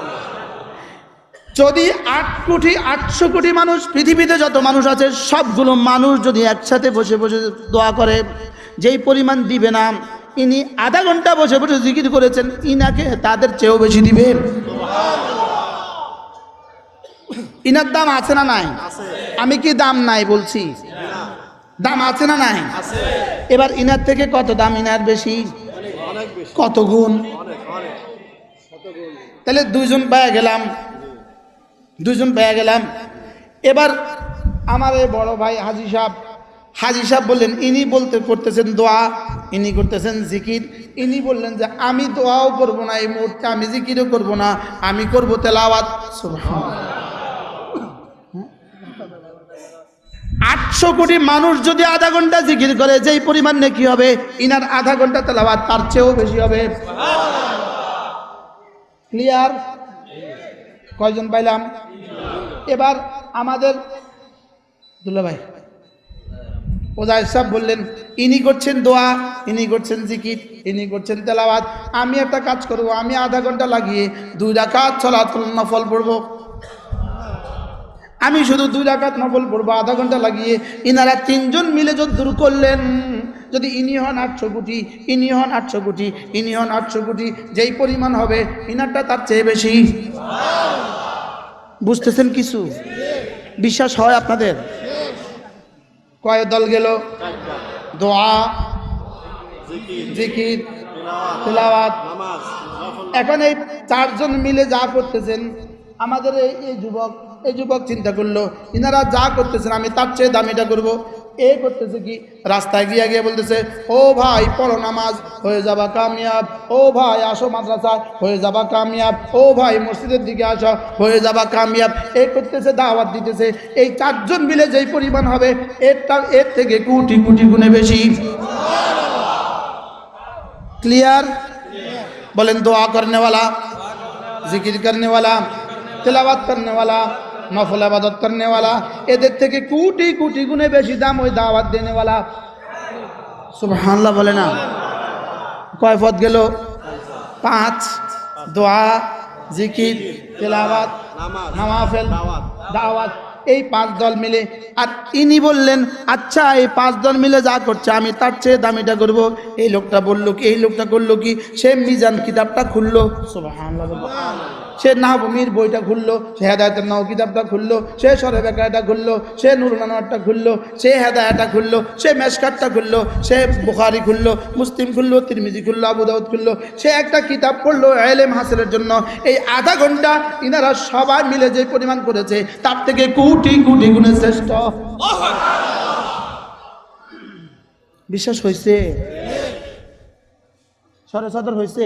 যদি 8 কোটি মানুষ, পৃথিবীতে যত মানুষ আছে সবগুলো মানুষ যদি একসাথে বসে বসে দোয়া করে, যেই পরিমাণ দিবে না ইনি আধা ঘন্টা বসে বসে জিকির করেছেন, ইনাকে তাদের চেয়েও বেশি দিবেন। ইনার দাম আছে না নাই? আমি কি দাম নাই বলছি? দাম আছে না নাই? এবার ইনার থেকে কত দাম ইনার বেশি? কত গুণ? তাহলে দুইজন পেয়ে গেলাম। এবার আমার এই বড় ভাই হাজি সাহেব বললেন, ইনি করতেছেন দোয়া, ইনি করতেছেন জিকির। ইনি বললেন যে আমি দোয়াও করব না এই মুহূর্তে, আমি জিকিরও করব না, আমি করব তেলাওয়াত। সুবহানাল্লাহ। 800 কোটি মানুষ যদি আধা ঘন্টা জিকির করে, যেই পরিমাণ নেকি হবে, ইনার আধা ঘন্টা তেলাওয়াত তার চেয়েও বেশি হবে। ক্লিয়ার? কয়জন পাইলাম? এবার আমাদের দুলা ভাই ওজায় সাহেব বললেন, ইনি করছেন দোয়া, ইনি করছেন জিকির, ইনি করছেন তেলাওয়াত। আমি একটা কাজ করব, আমি আধা ঘন্টা লাগিয়ে 2 রাকাত সালাতুল নফল পড়ব। আমি শুধু 2 রাকাত নফল পড়বো আধা ঘন্টা লাগিয়ে। ইনারা 3 জন মিলে যদ্দূর করলেন, যদি ইনি হন 800 কোটি, ইনি হন 800 কোটি, ইনি হন 800 কোটি, যেই পরিমাণ হবে ইনারটা তার চেয়ে বেশি। বুঝতেছেন কিছু? বিশ্বাস হয় আপনাদের? কয় দল গেল? দোয়া, জিকির, তেলাওয়াত। এখন এই 4 জন মিলে যা করতেছেন, আমাদের এই যুবক চিন্তা করলো, ইনারা যা করতেছেন আমি তার চেয়ে দামিটা করব। এ করতেছে কি, রাস্তায় গিয়ে বলতেছে, ও ভাই পড়ো নামাজ, হয়ে যাবা কামিয়াব। ও ভাই আসো মাদ্রাসায়, হয়ে যাবা কামিয়াব। ও ভাই মসজিদের দিকে আসো, হয়ে যাবা কামিয়াব। এ করতেছে, দাওয়াত দিতেছে। এই 4 জন মিলে যেই পরিমাণ হবে এর থেকে কোটি কোটি গুণে বেশি। ক্লিয়ার? বলেন দোয়া করনেওয়ালা, জিকির করনেওয়ালা, তেলাওয়াত করনেওয়ালা, নফল ইবাদত করনেওয়ালা, এদের থেকে কোটি কোটি গুণে বেশি দাম ওই দাওয়াত দেনেওয়ালা। সুবহানাল্লাহ বলে না? কয় পদ গেল? 5। দোয়া, জিকির, তেলাওয়াত, নওয়াফিল, দাওয়াত। এই 5 দল মিলে। আর ইনি বললেন, আচ্ছা এই 5 দল মিলে যা করছে আমি তার চেয়ে দামিটা করব। এই লোকটা বললো কি, এই লোকটা করলো কি, সে মিজান কিতাবটা খুললো। সুবহানাল্লাহ। সে নাহবুমির বইটা খুললো, সে হেদায়েতের নাও কিতাবটা খুললো, সে সরে বেকারটা খুললো, সে নুরুল আনোয়ারটা খুললো, সে হেদায়াতটা খুললো, সে মেশকাতটা খুললো, সে বুখারী খুললো, মুসলিম খুললো, তিরমিজি খুললো, আবু দাউদ খুললো। সে একটা কিতাব পড়লো ইলম হাসিলের জন্য। এই আধা ঘন্টা ইনারা সবাই মিলে যে পরিমাণ করেছে তার থেকে কোটি কোটি গুণে শ্রেষ্ঠ। বিশ্বাস হয়েছে? সরে সদর হয়েছে?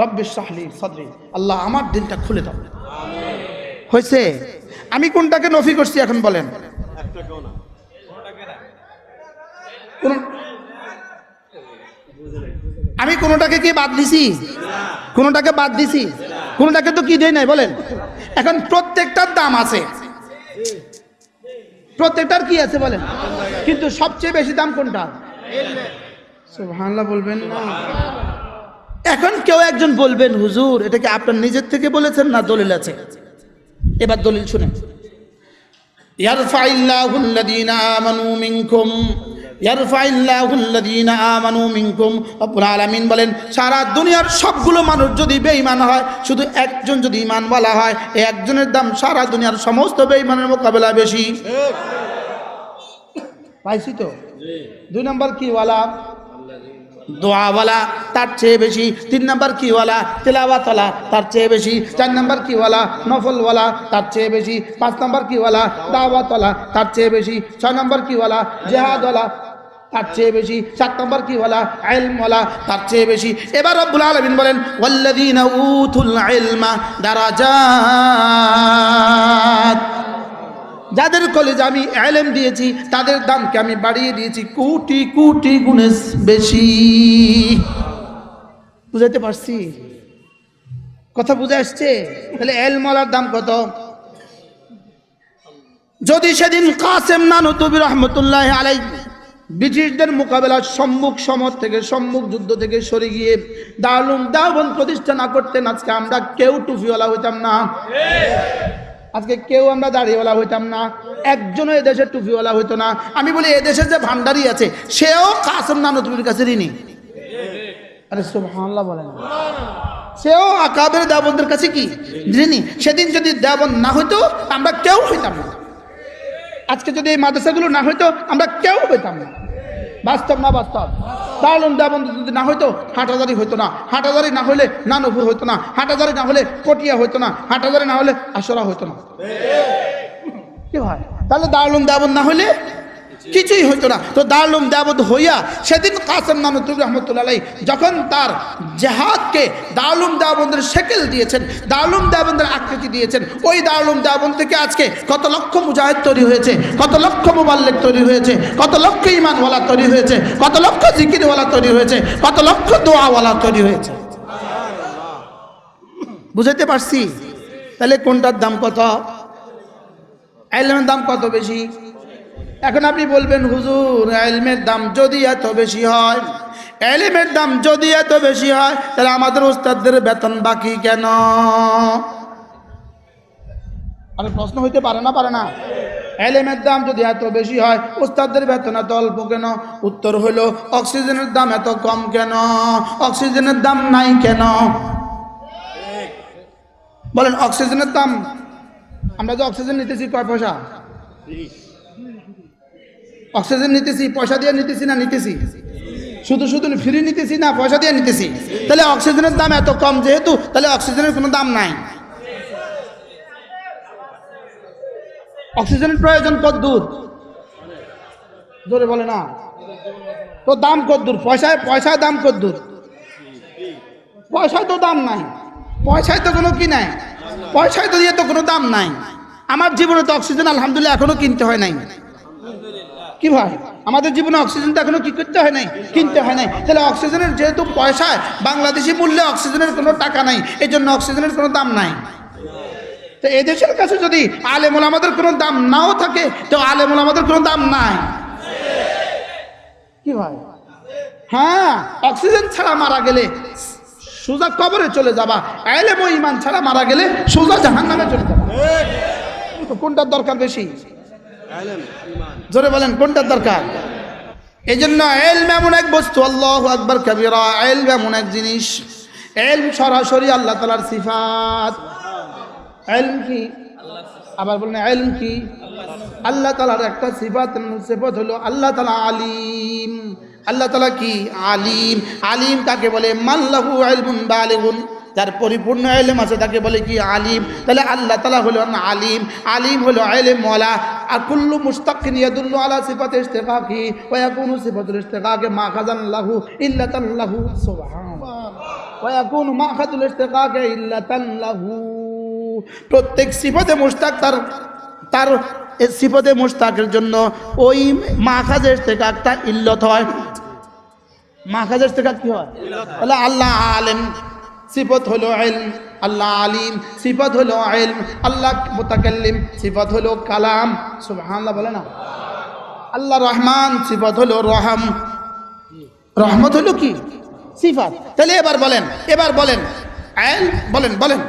রব্বি ইশরাহলি সাদরি, আল্লাহ আমার দিলটা খুলে দাও। হয়েছে? আমি কোনটাকে নফি করছি এখন বলেন? আমি কোনটাকে কি বাদ দিছি? কোনটাকে বাদ দিছি? কোনটাকে তো কি দেই নাই বলেন? এখন প্রত্যেকটার দাম আছে, প্রত্যেকটার কি আছে বলেন? কিন্তু সবচেয়ে বেশি দাম কোনটা? সুবহানাল্লাহ বলবেন না? এখন কেউ একজন বলবেন, হুজুর এটা কি আপনার নিজের থেকে বলেছেন না দলিল আছে? এবার দলিল শুনেন। ইয়ারফাইল্লাহুল্লাযীনা আমানু মিনকুম, ইয়ারফাইল্লাহুল্লাযীনা আমানু মিনকুম। রব্বুল আলামিন বলেন, সারা দুনিয়ার সবগুলো মানুষ যদি বেঈমান হয়, শুধু একজন যদি ঈমানওয়ালা হয়, এই একজনের দাম সারা দুনিয়ার সমস্ত বেঈমানের মোকাবেলা বেশি। পাইছি তো? 2 নম্বর কি ওয়ালা? দোয়াওয়ালা তার চেয়ে বেশি। 3 নাম্বার কিওয়ালা তেলাওয়াতওয়ালা তার চেয়ে বেশি। 4 নাম্বার কিওয়ালা নফলওয়ালা তার চেয়ে বেশি। 5 নাম্বার কিওয়ালা দাওয়াতওয়ালা তার চেয়ে বেশি। 6 নাম্বার কিওয়ালা জিহাদওয়ালা তার চেয়ে বেশি। 7 নাম্বার কিওয়ালা ইলমওয়ালা তার চেয়ে বেশি। এবার রব্বুল আলামিন বলেন ওয়াল্লাযীনা উতুল ইলমা দারাজাত, যাদের কলেজে আমি ইলম দিয়েছি তাদের দামকে আমি বাড়িয়ে দিয়েছি কোটি কোটি গুণে বেশি। বুঝাইতে পারছি? কথা বুঝে আসছে? তাহলে ইলমওয়ালার দাম কত? যদি সেদিন কাসেম নানুতুবি রহমতুল্লাহ আলাইহি ব্রিটিশদের মোকাবেলা সম্মুখ সমর থেকে সম্মুখ যুদ্ধ থেকে সরে গিয়ে দারুল দেওবন্দ প্রতিষ্ঠা না করতেন, আজকে আমরা কেউ টুপিওয়ালা হইতাম না, আজকে কেউ আমরা দাড়িওয়ালা হইতাম না, একজনও এদেশে টুপিওয়ালা হইতো না। আমি বলি এদেশে যে ভান্ডারি আছে সেও কাসেম নানুতুবির কাছে ঋণী। আরে সুবহানাল্লাহ বলেন। সেও আকাবের দেওবন্দের কাছে কি ঋণী। সেদিন যদি দেওবন্দ না হইতো আমরা কেউ হইতাম না। আজকে যদি এই মাদ্রাসাগুলো না হইতো আমরা কেউ হইতাম না। বাস্তব না বাস্তব? দারুল দেওবন্দ যদি না হইতো হাটহাজারি হইতো না, হাটহাজারি না হলে নানুপুর হইতো না, হাটহাজারি না হলে পটিয়া হইতো না, হাটহাজারি না হলে আসরা হইতো না। কি ভাই? তাহলে দারুল দেওবন্দ না হলে কিছুই হইতো না। তো দারুল দেওবন্দ হইয়া সেদিন কাসেম নানুতুবি রহমতুল্লাহ আলাইহি যখন তার জিহাদকে দারুল দেওবন্দের শেকেল দিয়েছেন, দারুল দেওবন্দের আকৃতি দিয়েছেন, ওই দারুল দেওবন্দ থেকে আজকে কত লক্ষ মুজাহিদ তৈরি হয়েছে, কত লক্ষ মুবাল্লিগ তৈরি হয়েছে, কত লক্ষ ঈমানওয়ালা তৈরি হয়েছে, কত লক্ষ জিকিরওয়ালা তৈরি হয়েছে, কত লক্ষ দোয়াওয়ালা তৈরি হয়েছে। বুঝাইতে পারছি? তাহলে কোনটার দাম কত? ইলমের দাম কত বেশি? এখন আপনি বলবেন হুজুর ইলমের দাম যদি এত বেশি হয়, ইলমের দাম যদি এত বেশি হয় তাহলে আমাদের উস্তাদদের বেতন বাকি কেন? আরে প্রশ্ন হইতে পারে না? পারে না? ইলমের দাম যদি এত বেশি হয় উস্তাদদের বেতন এত অল্প কেন? উত্তর হলো অক্সিজেনের দাম এত কম কেন? অক্সিজেনের দাম নাই কেন? বলেন অক্সিজেনের দাম, আমরা যে অক্সিজেন নিতেছি কয় পয়সা? অক্সিজেন নিতেছি পয়সা দিয়ে নিতেছি না নিতেছি? শুধু শুধু ফ্রি নিতেছি না পয়সা দিয়ে নিতেছি? তাহলে অক্সিজেনের দাম এত কম যেহেতু, তাহলে অক্সিজেনের কোনো দাম নাই। অক্সিজেনের প্রয়োজন কত দূর? জোরে বলে না তো দাম কত দূর? পয়সায় দাম কত দূর? পয়সায় তো দাম নাই, পয়সায় তো কোনো কি নাই, পয়সায় তো দিয়ে তো কোনো দাম নাই। আমার জীবনে তো অক্সিজেন আলহামদুলিল্লাহ এখনো কিনতে হয় নাই। কি ভাই? আমাদের জীবনে অক্সিজেন তো এখনো কি করতে হয় নাই? কিনতে হয় নাই। তাহলে অক্সিজেনের যেহেতু পয়সায় বাংলাদেশি মূল্যে অক্সিজেনের কোনো টাকা নাই, এই জন্য অক্সিজেনের কোনো দাম নাই। তো এদেশের কাছে যদি আলেম ওলামাদের কোনো দাম নাও থাকে তো আলেম ওলামাদের কোনো দাম নাই। কি ভাই? হ্যাঁ, অক্সিজেন ছাড়া মারা গেলে সোজা কবরে চলে যাবা, ইলম ও ঈমান ছাড়া মারা গেলে সোজা জাহান্নামে চলে যাবা। তো কোনটার দরকার বেশি? জোরে বলেন কোনটার দরকার? এই জন্য ইলম এমন এক বস্তু, আল্লাহু আকবার কাবীরা, ইলম এমন এক জিনিস, ইলম সরাসরি আল্লাহ তাআলার সিফাত। ইলম কি? আবার বলেন ইলম কি? আল্লাহ তাআলার একটা সিফাত, সিফাত হলো আল্লাহ তাআলা আলিম। আল্লাহ তাআলা কি? আলিম। আলিম কাকে বলে? মাল্লাহু ইলমুন বালিগুন, যার পরিপূর্ণ ইলম আছে তাকে বলে কি? আলিম। তাহলে আল্লাহ তাআলা হলো আলিম, আলিম হলো ইলম ওয়ালা। আর কুল্লু মুশতাকিন ইয়াদুল্লু আলা সিফাতি ইশতিকাকি ওয়া ইয়াকুনু সিফাতুল ইশতিকাকি মাখাযান লাহু ইল্লাতান লাহু, সুবহানাল্লাহ, ওয়া ইয়াকুনু মাখাযুল ইশতিকাকি ইল্লাতান লাহু। প্রত্যেক সিফাতে মুশতাক তার সিফাতে মুশতাকের জন্য ওই মাখাযের ইশতিকাকটা ইল্লত হয়। মাখাযের ইশতিকাক কি হয়? তাহলে আল্লাহ আলিম সিফত হলো ইলম, আল্লাহ আলিম সিফত হলো ইলম, আল্লাহ মুতাকাল্লিম সিফত হলো কালাম। সুবহানাল্লাহ বলে না? আল্লাহ রহমান সিফত হলো রহম, রহমত হলো কি? সিফাত। তাহলে এবার বলেন বলেন বলেন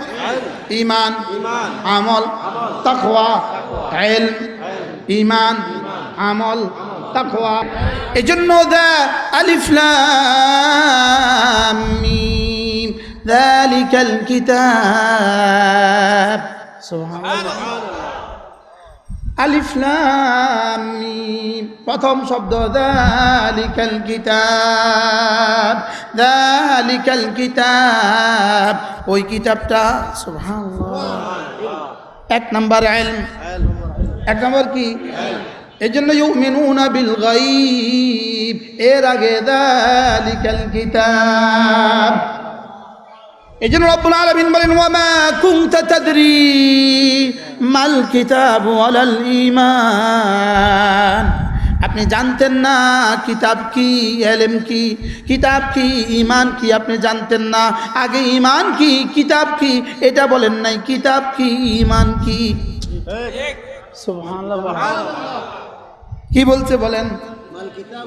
ঈমান, আমল, তাকওয়া, ইলম, ঈমান, আমল, তাকওয়া। এজন্য দা আলিফ লাম মিম যালিকাল কিতাব, সুবহানাল্লাহ। আলিফ লাম মিম, প্রথম শব্দ যালিকাল কিতাব, যালিকাল কিতাব, ওই কিতাবটা। সুবহানাল্লাহ। এক নাম্বার ইলম, এক নম্বর কি? এই জন্য ইউমিনুনা বিল গায়ব, এর আগে যালিকাল কিতাব। এই জন্য রব্বুল আলামিন বলেন ওয়া মা কুনতা তাদরি মাল কিতাব ওয়ালাল ঈমান, আপনি জানতেন না কিতাব কি, ইলম কি, কিতাব কি, ঈমান কি, আপনি জানতেন না। আগে ঈমান কি কিতাব কি এটা বলেন নাই, কিতাব কি ঈমান কি। সুবহানাল্লাহ। কি বলছে বলেন?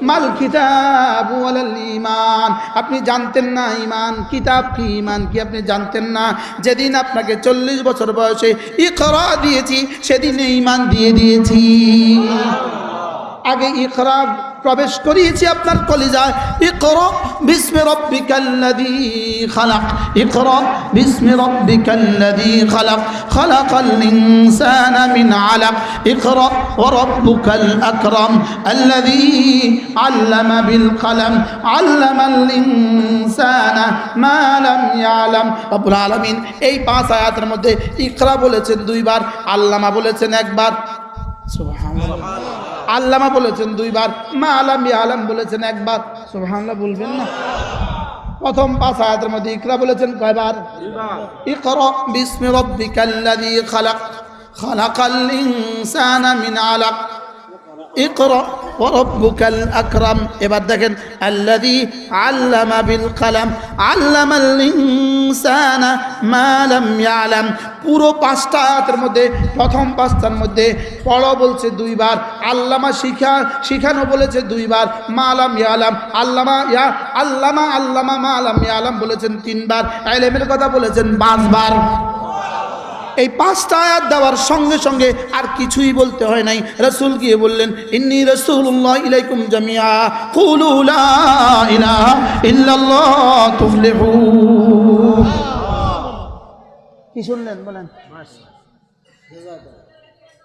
মাল কিতাব ওয়ালাল ঈমান, আপনি জানতেন না ঈমান কিতাব কি, ঈমান কি আপনি জানতেন না। যেদিন আপনাকে 40 বছর বয়সে ইকরা দিয়েছি সেদিন ঈমান দিয়ে দিয়েছি। আগে ইকরা প্রবেশ করিয়েছি আপনার কলিজায়। ইকরা বিসমি রাব্বিকাল্লাযী খালাক, ইকরা বিসমি রাব্বিকাল্লাযী খালাক, খালাকাল ইনসানা মিন আলাক, ইকরা ওয়া রাব্বুকাল আকরাম আল্লাযী আল্লামা বিল কলম, আল্লামাল ইনসানা মা লাম ইয়ালাম। রব্বুল আলামিন এই 5 আয়াতের মধ্যে ইকরা বলেছেন 2 বার, আল্লামা বলেছেন 1 বার। সুবহানাল্লাহ। আল্লামা বলেছেন 2 বার, মা লাম ইয়ালাম বলেছেন 1 বার। সুবহানাল্লাহ বলবেন না? প্রথম 5 আয়াতের মধ্যে ইকরা বলেছেন কয়বার? 2 বার। ইকরা বিসমি রাব্বিকাল্লাযী খালাক, খালাকাল ইনসানা মিন আলাক, ইকরা ওয়া রাব্বুকাল আকরাম। এবার দেখেন আল্লাযী আল্লামা বিল কলম, আল্লামাল ইনসানা মা লাম ইয়ালাম। পুরো 5টা আয়াতের মধ্যে প্রথম 5টার মধ্যে পড়ো বলছে 2 বার, আল্লামা শিখানো বলেছে 2 বার, মা লাম ইয়ালাম আল্লামা আল্লামা মা লাম ইয়ালাম বলেছেন 3 বার, ইলমের কথা বলেছেন 5 বার। এই 5টা আয়াত দেওয়ার সঙ্গে সঙ্গে আর কিছুই বলতে হয় নাই। রাসূল গিয়ে বললেন ইন্নী রাসূলুল্লাহ ইলাইকুম জামিআ কুলু লা ইলাহা ইল্লাল্লাহ তুফলিহুন। কি শুনলেন বলেন?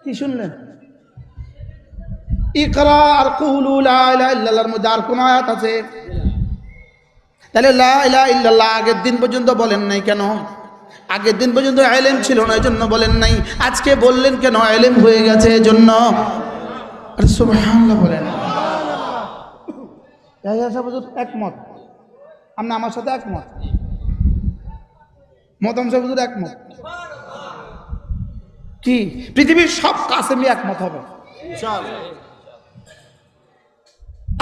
কি শুনলেন? ইকরা আর কুলু লা ইলাহা ইল্লাল্লাহর মধ্যে আর কোন আয়াত আছে? তাহলে লা ইলাহা ইল্লাল্লাহ আগের দিন পর্যন্ত বলেন নাই কেন? আগের দিন পর্যন্ত ইলম ছিল না এজন্য বলেন নাই। আজকে বললেন কেন? ইলম হয়ে গেছে এজন্য। আরে সুবহানাল্লাহ বলেন। ইয়াহিয়া সাহেব হুজুর একমত? আপনি আমার সাথে একমত? মতাম সাহেব হুজুর একমত? কি পৃথিবীর সব কাসেমি একমত হবে ইনশাআল্লাহ।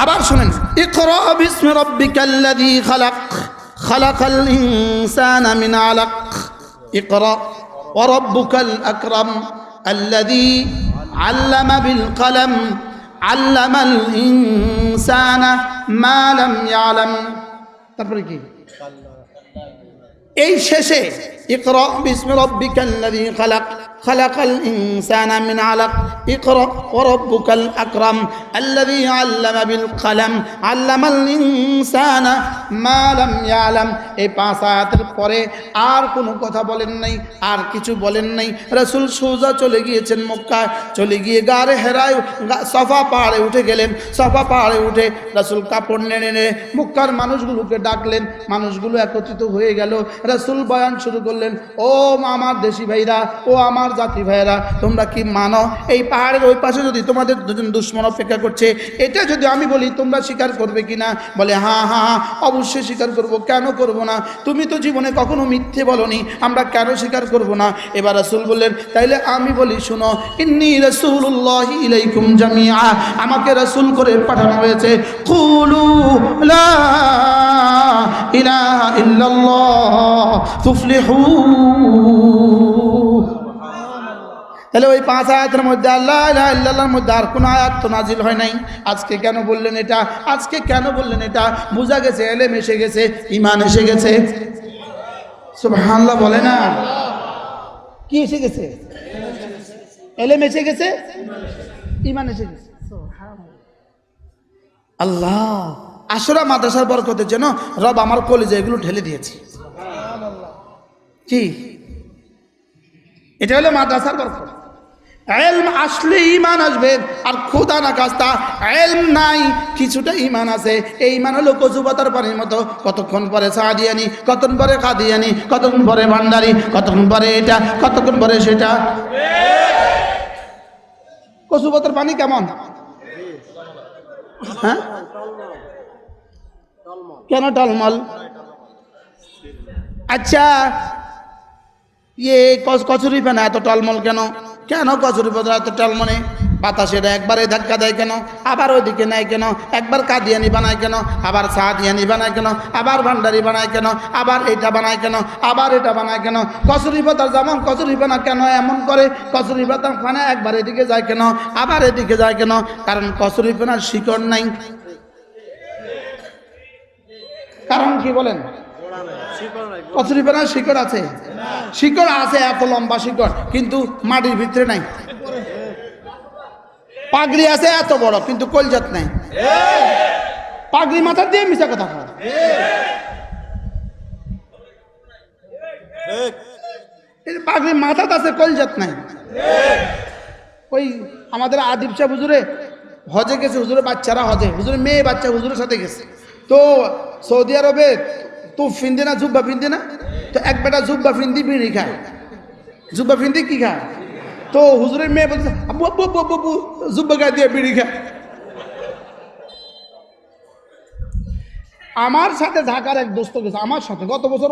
আবার শুনেন, ইকরা বিসমি রাব্বিকাল্লাযী খালাক, খালাকাল ইনসানা মিন আলাক, ইকরা ওয়া রাব্বুকাল আকরাম আল্লাযী আল্লামা বিল কলম, আল্লামাল ইনসানা মা লাম ইয়ালাম। তারপরে কি? এই শেষে ইকরা বিসমি রাব্বিকাল্লাযী খালাক, খালাকাল ইনসানা মিন আলাক, ইকরা ওয়া রাব্বুকাল আকরাম আল্লাযী আল্লামা বিল কলম, আল্লামাল ইনসানা মা লাম ইয়ালাম। এই 5 আয়াতের পরে আর কোনো কথা বলেন নাই, আর কিছু বলেন নাই। রাসূল সোজা চলে গিয়েছেন মক্কায়, চলে গিয়ে গারে হেরায় সফা পাহাড়ে উঠে গেলেন। সফা পাহাড়ে উঠে রাসূল কাপড় নেড়ে মক্কার মানুষগুলোকে ডাকলেন, মানুষগুলো একত্রিত হয়ে গেল। রাসূল বয়ান শুরু করলেন, ও আমার দেশি ভাইরা, ও আমার জাতি ভাইরা, তোমরা কি মানো এই পাহাড়ের ওই পাশে যদি তোমাদের দুজন দুশমন অপেক্ষা করছে, এটা যদি আমি বলি তোমরা স্বীকার করবে কিনা? বলে হ্যাঁ হ্যাঁ হ্যাঁ অবশ্যই স্বীকার করব, কেন করব না? তুমি তো জীবনে কখনো মিথ্যে বলনি, আমরা কেন স্বীকার করব না? এবার রাসূল বললেন, তাইলে আমি বলি শোনো, ইন্নী রাসূলুল্লাহ ইলাইকুম জামিআ, আমাকে রাসূল করে পাঠানো হয়েছে। কুলু লা ইলাহা ইল্লাল্লাহ তুফলিহুন। তাহলে ওই 5 আয়াতের মধ্যে আল্লাহ ইলাহা ইল্লাল্লাহর মধ্যে আর কোন আয়াত তো নাজিল হয় নাই। আজকে কেন বললেন এটা? আজকে কেন বললেন এটা? বোঝা গেছে ইলম এসে গেছে, ঈমান এসে গেছে। সুবহানাল্লাহ বলে না? কি এসে গেছে? ইলম এসে গেছে, ঈমান এসে গেছে। সুবহানাল্লাহ। আল্লাহ আশুরা মাদ্রাসার বরকতের জন্য রব আমার কলিজা এগুলো ঢেলে দিয়েছে। সুবহানাল্লাহ। কি এটা হলো মাদ্রাসার বরকত। এলম আসলে ঈমান আসবে। আর খোদা না খাস্তা এলম নাই, কিছুটা ঈমান আছে, এই ঈমান হলো কচু পাতার পানির মতো। কতক্ষণ পরে সাদিয়ানি, কতক্ষণ পরে কাদিয়ানি, কতক্ষণ পরে ভান্ডারি, কতক্ষণ পরে এটা, কতক্ষণ পরে সেটা। কচু পাতার পানি কেমন? হ্যাঁ, কেন টলমল? আচ্ছা, ইয়ে কচুরি পানা এত টলমল কেন? কেন কচুরি পাতা এত টলমলে? বাতাসের একবারে ধাক্কা দেয় কেন? আবার ওইদিকে নেয় কেন? একবার কাদিয়ানি বানায় কেন? আবার সাদিয়ানি বানায় কেন? আবার ভান্ডারি বানায় কেন? আবার এটা বানায় কেন? আবার এটা বানায় কেন? কচুরি পাতা যেমন কচুরি পানা কেন এমন করে? কচুরি পাতা খানা একবার এদিকে যায় কেন? আবার এদিকে যায় কেন? কারণ কচুরি পানার শিকড় নাই। কারণ কি বলেন? কচুরি পানার শিকড় আছে, শিকড় আছে, এত লম্বা শিকড়, কিন্তু মাটির ভিতরে নাই। পাগড়ি আছে এত বড়, কিন্তু কলজাত নাই। পাগড়ি মাথা দিয়ে মিশা কথা কয়। পাগড়ি মাথাত আছে, কলজাত নাই। ওই আমাদের আদিব শাহ হুজুরে হজে গেছে, হুজুরের বাচ্চারা হজে, হুজুরের মেয়ে বাচ্চা হুজুরের সাথে গেছে। তো সৌদি আরবে তো ফিন্দে না, জুব্বা ফিন্দে না, তো এক বেটা জুব্বা ফিন্দি বিড়ি খায়। জুব্বা ফিন্দি কি খায়? তো হুজুরের মেয়ে বলছে আব্বু আব্বু আব্বু আব্বু আব্বু, জুব্বা গায়ে দিয়ে বিড়ি খায়। আমার সাথে ঢাকার এক দোস্ত গেছে আমার সাথে গত বছর।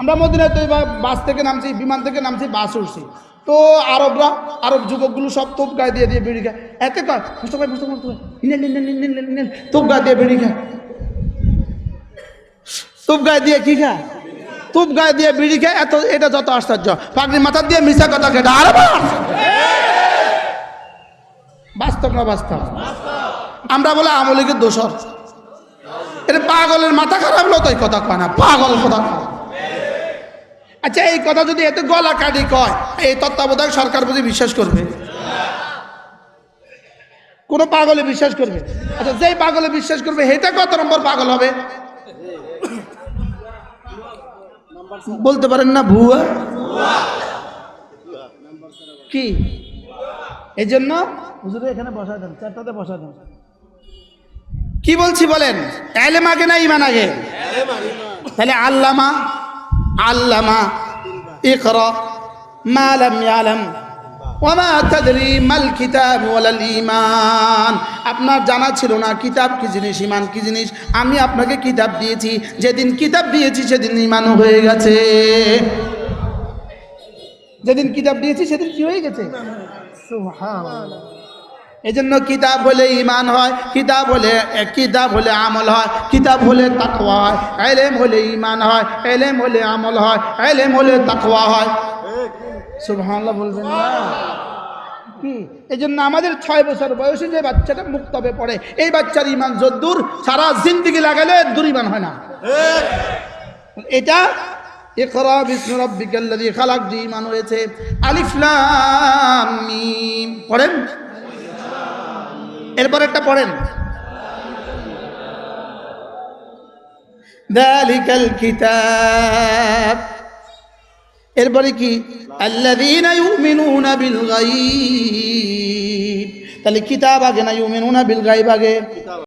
আমরা মদিনায় তো এবার বাস থেকে নামছি, বিমান থেকে নামছি, বাস উঠছি। তো আরবরা, আরব যুবকগুলো সব তোপ গায়ে দিয়ে দিয়ে বিড়ি খায়। এতে কয় মুস্তফা মুস্তফা মুস্তফা তোপ গায়ে দিয়ে বিড়ি খায়। তোপ গায়ে দিয়ে কি খায়? তোপ গায়ে দিয়ে বিড়ি খায়। এত এটা যত আশ্চর্য, পাগড়ি মাথা দিয়ে মিশা কথা কেটে আর বাস্তব না বাস্তব? আমরা বলে আমলিকের দোষর, এটা পাগলের মাথা খারাপ হলো, তাই কথা কয় না, পাগল কথা কয়। আচ্ছা, এই কথা যদি এত গলা কাটি কয়, এই তত্ত্বাবধায়ক সরকার বুঝি বিশ্বাস করবে? কোন পাগলে বিশ্বাস করবে? আচ্ছা, যেই পাগলে বিশ্বাস করবে এটা কত নম্বর পাগল হবে? বলতে পারেন না ভুয়া? কি এই জন্য হুজুরে এখানে বসা দেন, চারটাতে বসা দেন। কি বলছি বলেন? ইলম আগে না ঈমান আগে? তাহলে আল্লামা আল্লামা ইকরা মা লাম ইয়ালাম ওয়া মা তাদরি মাল কিতাব ওয়ালাল ঈমান। আপনার জানা ছিল না কিতাব কি জিনিস, ঈমান কি জিনিস। আমি আপনাকে কিতাব দিয়েছি, যেদিন কিতাব দিয়েছি সেদিন ঈমানও হয়ে গেছে। যেদিন কিতাব দিয়েছি সেদিন কি হয়ে গেছে? সুবহানাল্লাহ। এজন্য কিতাব হলে ঈমান হয়, কিতাব হলে আমল হয়, কিতাব হলে তাকওয়া হয়, ইলম হলে ঈমান হয়, ইলম হলে আমল হয়, ইলম হলে তাকওয়া হয়। সুবহানাল্লাহ বলবেন না? কি এজন্য আমাদের 6 বছর বয়সে যে বাচ্চাটা মুক্তবে পড়ে, এই বাচ্চার ঈমান যদ্দূর, সারা জিন্দেগি লাগালে দূর ঈমান হয় না। এটা ইকরা বিসমি রাব্বিকাল্লাযী খালাক যে ঈমান হয়েছে। আলিফ লাম মিম পড়েন, এরপর একটা পড়েন যালিকাল কিতাব। এরপরে কি? আল্লাযীনা ইউমিনুনা বিল গায়ব। তাহলে কিতাব আগে না ইউমিনুনা বিল গায়ব আগে?